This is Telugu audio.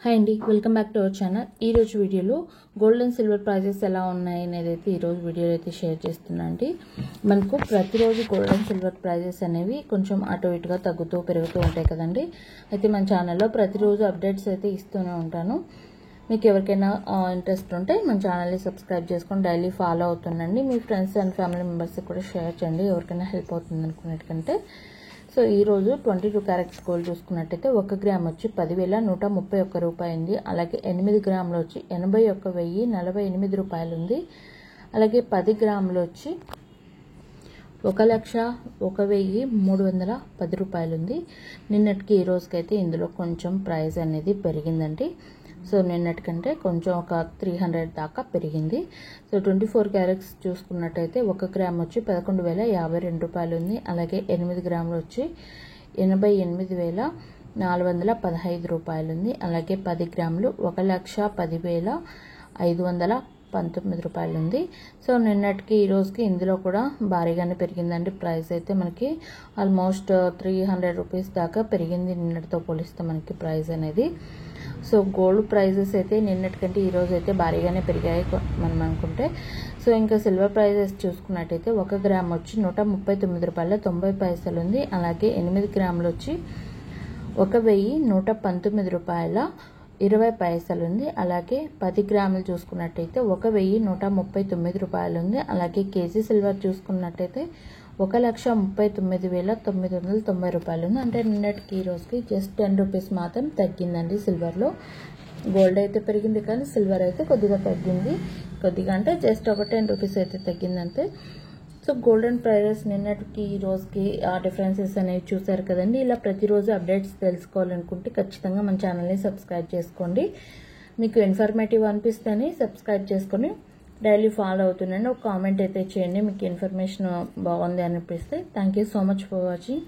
హాయ్ అండి, welcome back to our channel. ఈరోజు వీడియోలో గోల్డ్ అండ్ సిల్వర్ ప్రైజెస్ ఎలా ఉన్నాయి అనేది అయితే ఈరోజు వీడియోలో అయితే షేర్ చేస్తున్నా అండి. మనకు ప్రతిరోజు గోల్డ్ అండ్ సిల్వర్ ప్రైజెస్ అనేవి కొంచెం అటు ఇటుగా తగ్గుతూ పెరుగుతూ ఉంటాయి కదండి. అయితే మన ఛానల్లో ప్రతిరోజు అప్డేట్స్ అయితే ఇస్తూనే ఉంటాను. మీకు ఎవరికైనా ఇంట్రెస్ట్ ఉంటే మన ఛానల్ని సబ్స్క్రైబ్ చేసుకొని డైలీ ఫాలో అవుతుండండి. మీ ఫ్రెండ్స్ అండ్ ఫ్యామిలీ మెంబర్స్కి కూడా షేర్ చేయండి, ఎవరికైనా హెల్ప్ అవుతుంది అనుకున్నట్టుకంటే. సో ఈరోజు 22 క్యారెట్స్ గోల్డ్ చూసుకున్నట్టయితే 1 గ్రామ్ వచ్చి 10,131 రూపాయి ఉంది. అలాగే 8 గ్రాములు వచ్చి 81,048 రూపాయలు ఉంది. అలాగే 10 గ్రాములు వచ్చి 1,01,310 రూపాయలు ఉంది. నిన్నటికి ఈ రోజుకైతే ఇందులో కొంచెం ప్రైస్ అనేది పెరిగిందండి. సో నిన్నటికంటే కొంచెం ఒక 300 దాకా పెరిగింది. సో 24 క్యారెట్స్ చూసుకున్నట్టయితే 1 గ్రామ్ వచ్చి 11,052 రూపాయలు ఉంది. అలాగే 8 గ్రాములు వచ్చి 88,415 రూపాయలు ఉంది. అలాగే 10 గ్రాములు 1,10,519 రూపాయలు ఉంది. సో నిన్నటికి ఈ రోజుకి ఇందులో కూడా భారీగానే పెరిగిందండి. ప్రైస్ అయితే మనకి ఆల్మోస్ట్ 300 రూపీస్ దాకా పెరిగింది నిన్నటితో పోలిస్తే మనకి ప్రైస్ అనేది. సో గోల్డ్ ప్రైజెస్ అయితే నిన్నటికంటే ఈ రోజు అయితే భారీగానే పెరిగాయి మనం అనుకుంటే. సో ఇంకా సిల్వర్ ప్రైజెస్ చూసుకున్నట్టయితే 1 గ్రామ్ వచ్చి 139 రూపాయల 90 పైసలు ఉంది. అలాగే 8 గ్రాములు వచ్చి 1,119 రూపాయల 20 పైసలు ఉంది. అలాగే 10 గ్రాములు చూసుకున్నట్టయితే 1,139 రూపాయలు ఉంది. అలాగే కేజీ సిల్వర్ చూసుకున్నట్టయితే 1,39,990 రూపాయలు ఉంది. అంటే నిన్నటికి ఈ రోజుకి జస్ట్ 10 రూపీస్ మాత్రం తగ్గిందండి సిల్వర్లో. గోల్డ్ అయితే పెరిగింది కానీ సిల్వర్ అయితే కొద్దిగా తగ్గింది. కొద్దిగా అంటే జస్ట్ ఒక 10 రూపీస్ అయితే తగ్గిందంతే. సో గోల్డెన్ ప్రైజెస్ నిన్నటికి ఈ రోజుకి ఆ డిఫరెన్సెస్ అనేవి చూసారు కదండి. ఇలా ప్రతిరోజు అప్డేట్స్ తెలుసుకోవాలనుకుంటే ఖచ్చితంగా మన ఛానల్ని సబ్స్క్రైబ్ చేసుకోండి. మీకు ఇన్ఫర్మేటివ్ అనిపిస్తేనే సబ్స్క్రైబ్ చేసుకొని డైలీ ఫాలో అవుతున్నాను. ఒక కామెంట్ అయితే చేయండి మీకు ఇన్ఫర్మేషన్ బాగుంది అనిపిస్తే. Thank you so much for watching.